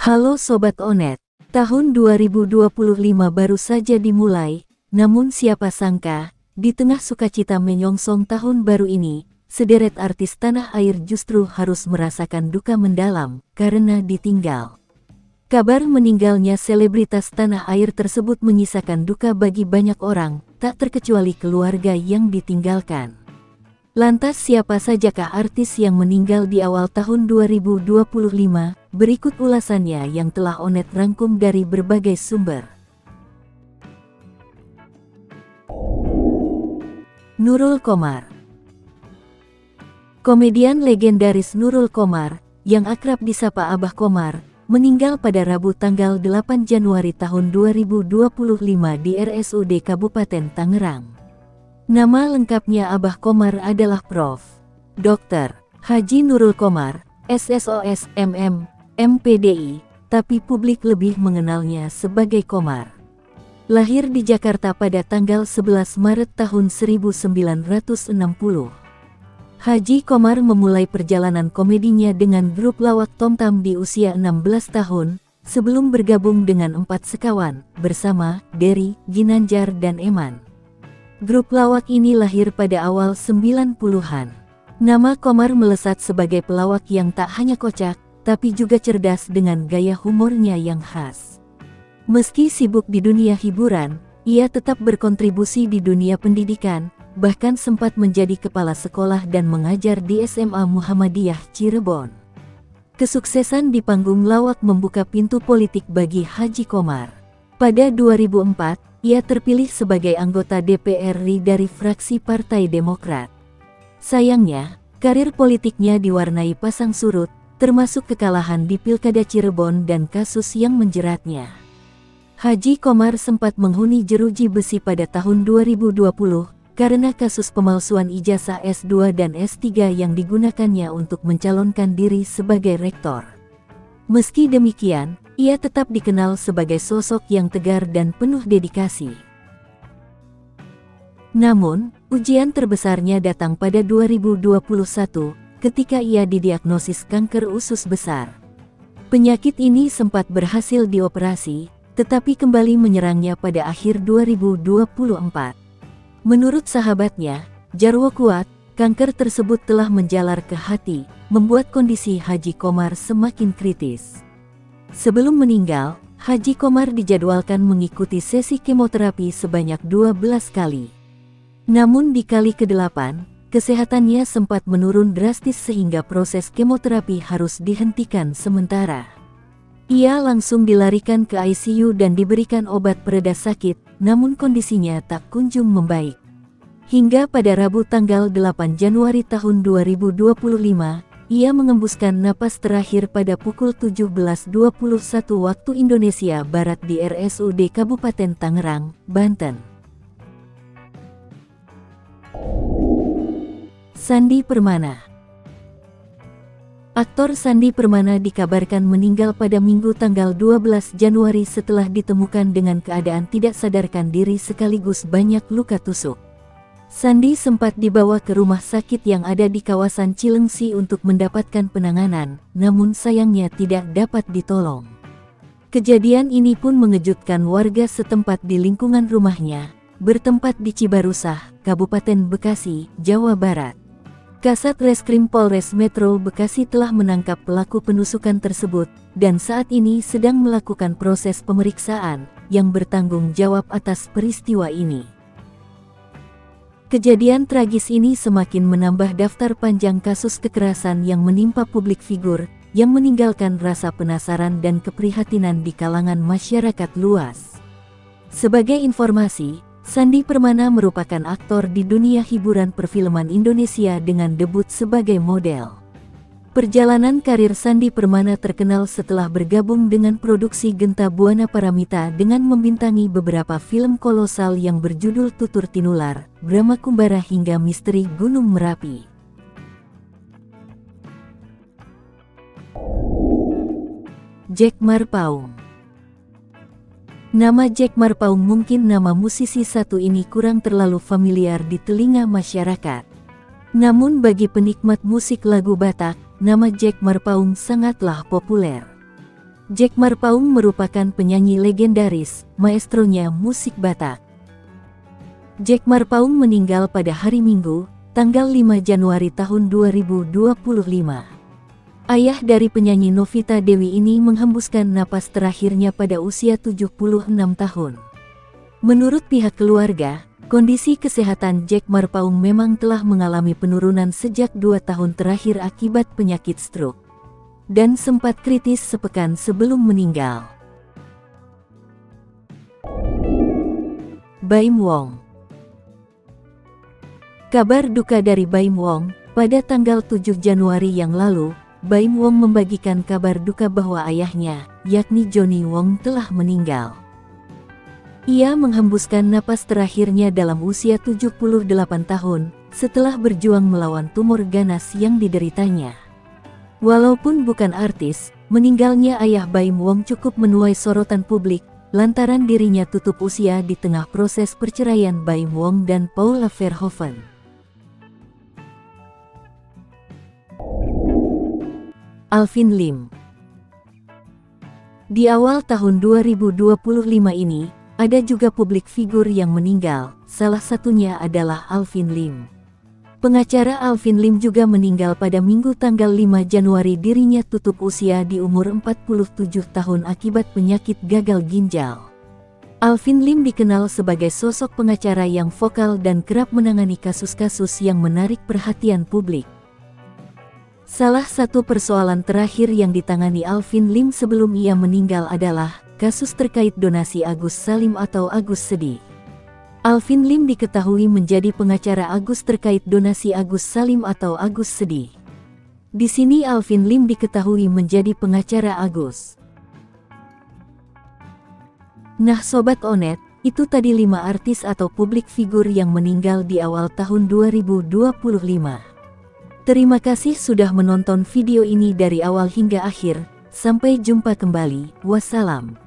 Halo Sobat Onet, tahun 2025 baru saja dimulai, namun siapa sangka, di tengah sukacita menyongsong tahun baru ini, sederet artis tanah air justru harus merasakan duka mendalam karena ditinggal. Kabar meninggalnya selebritas tanah air tersebut menyisakan duka bagi banyak orang, tak terkecuali keluarga yang ditinggalkan. Lantas siapa sajakah artis yang meninggal di awal tahun 2025? Berikut ulasannya yang telah Onet rangkum dari berbagai sumber. Nurul Qomar. Komedian legendaris Nurul Qomar, yang akrab disapa Abah Qomar, meninggal pada Rabu tanggal 8 Januari tahun 2025 di RSUD Kabupaten Tangerang. Nama lengkapnya Abah Qomar adalah Prof. Dr. Haji Nurul Qomar, SSOS MM, MPDI, tapi publik lebih mengenalnya sebagai Qomar. Lahir di Jakarta pada tanggal 11 Maret tahun 1960. Haji Qomar memulai perjalanan komedinya dengan grup lawak Tomtam di usia 16 tahun, sebelum bergabung dengan 4 sekawan, bersama Dery, Ginanjar dan Eman. Grup lawak ini lahir pada awal 90-an. Nama Qomar melesat sebagai pelawak yang tak hanya kocak, tapi juga cerdas dengan gaya humornya yang khas. Meski sibuk di dunia hiburan, ia tetap berkontribusi di dunia pendidikan, bahkan sempat menjadi kepala sekolah dan mengajar di SMA Muhammadiyah Cirebon. Kesuksesan di panggung lawak membuka pintu politik bagi Haji Qomar. Pada 2004, ia terpilih sebagai anggota DPR RI dari fraksi Partai Demokrat. Sayangnya, karir politiknya diwarnai pasang surut, termasuk kekalahan di Pilkada Cirebon dan kasus yang menjeratnya. Haji Qomar sempat menghuni jeruji besi pada tahun 2020 karena kasus pemalsuan ijazah S2 dan S3 yang digunakannya untuk mencalonkan diri sebagai rektor. Meski demikian, ia tetap dikenal sebagai sosok yang tegar dan penuh dedikasi. Namun, ujian terbesarnya datang pada 2021, ketika ia didiagnosis kanker usus besar. Penyakit ini sempat berhasil dioperasi, tetapi kembali menyerangnya pada akhir 2024. Menurut sahabatnya, Jarwo kuat, kanker tersebut telah menjalar ke hati, membuat kondisi Haji Qomar semakin kritis. Sebelum meninggal, Haji Qomar dijadwalkan mengikuti sesi kemoterapi sebanyak 12 kali. Namun di kali ke-8, kesehatannya sempat menurun drastis sehingga proses kemoterapi harus dihentikan sementara. Ia langsung dilarikan ke ICU dan diberikan obat pereda sakit, namun kondisinya tak kunjung membaik. Hingga pada Rabu tanggal 8 Januari tahun 2025, ia mengembuskan napas terakhir pada pukul 17.21 waktu Indonesia Barat di RSUD Kabupaten Tangerang, Banten. Sandi Permana. Aktor Sandi Permana dikabarkan meninggal pada Minggu tanggal 12 Januari setelah ditemukan dengan keadaan tidak sadarkan diri sekaligus banyak luka tusuk. Sandi sempat dibawa ke rumah sakit yang ada di kawasan Cilengsi untuk mendapatkan penanganan, namun sayangnya tidak dapat ditolong. Kejadian ini pun mengejutkan warga setempat di lingkungan rumahnya, bertempat di Cibarusah, Kabupaten Bekasi, Jawa Barat. Kasat Reskrim Polres Metro Bekasi telah menangkap pelaku penusukan tersebut, dan saat ini sedang melakukan proses pemeriksaan, yang bertanggung jawab atas peristiwa ini. Kejadian tragis ini semakin menambah daftar panjang kasus kekerasan yang menimpa publik figur, yang meninggalkan rasa penasaran dan keprihatinan di kalangan masyarakat luas. Sebagai informasi, Sandi Permana merupakan aktor di dunia hiburan perfilman Indonesia dengan debut sebagai model. Perjalanan karir Sandi Permana terkenal setelah bergabung dengan produksi Genta Buana Paramita dengan membintangi beberapa film kolosal yang berjudul Tutur Tinular, Brahma Kumbara hingga Misteri Gunung Merapi. Jack Marpaung. Nama Jack Marpaung mungkin nama musisi satu ini kurang terlalu familiar di telinga masyarakat. Namun bagi penikmat musik lagu Batak, nama Jack Marpaung sangatlah populer. Jack Marpaung merupakan penyanyi legendaris, maestronya musik Batak. Jack Marpaung meninggal pada hari Minggu, tanggal 5 Januari tahun 2025. Ayah dari penyanyi Novita Dewi ini menghembuskan napas terakhirnya pada usia 76 tahun. Menurut pihak keluarga, kondisi kesehatan Jack Marpaung memang telah mengalami penurunan sejak 2 tahun terakhir akibat penyakit stroke, dan sempat kritis sepekan sebelum meninggal. Baim Wong. Kabar duka dari Baim Wong. Pada tanggal 7 Januari yang lalu, Baim Wong membagikan kabar duka bahwa ayahnya, yakni Johnny Wong, telah meninggal. Ia menghembuskan napas terakhirnya dalam usia 78 tahun, setelah berjuang melawan tumor ganas yang dideritanya. Walaupun bukan artis, meninggalnya ayah Baim Wong cukup menuai sorotan publik, lantaran dirinya tutup usia di tengah proses perceraian Baim Wong dan Paula Verhoeven. Alvin Lim. Di awal tahun 2025 ini, ada juga publik figur yang meninggal, salah satunya adalah Alvin Lim. Pengacara Alvin Lim juga meninggal pada Minggu tanggal 5 Januari. Dirinya tutup usia di umur 47 tahun akibat penyakit gagal ginjal. Alvin Lim dikenal sebagai sosok pengacara yang vokal dan kerap menangani kasus-kasus yang menarik perhatian publik. Salah satu persoalan terakhir yang ditangani Alvin Lim sebelum ia meninggal adalah kasus terkait donasi Agus Salim atau Agus Sedi. Alvin Lim diketahui menjadi pengacara Agus terkait donasi Agus Salim atau Agus Sedi. Di sini Alvin Lim diketahui menjadi pengacara Agus. Nah Sobat Onet, itu tadi 5 artis atau publik figur yang meninggal di awal tahun 2025. Terima kasih sudah menonton video ini dari awal hingga akhir. Sampai jumpa kembali. Wassalam.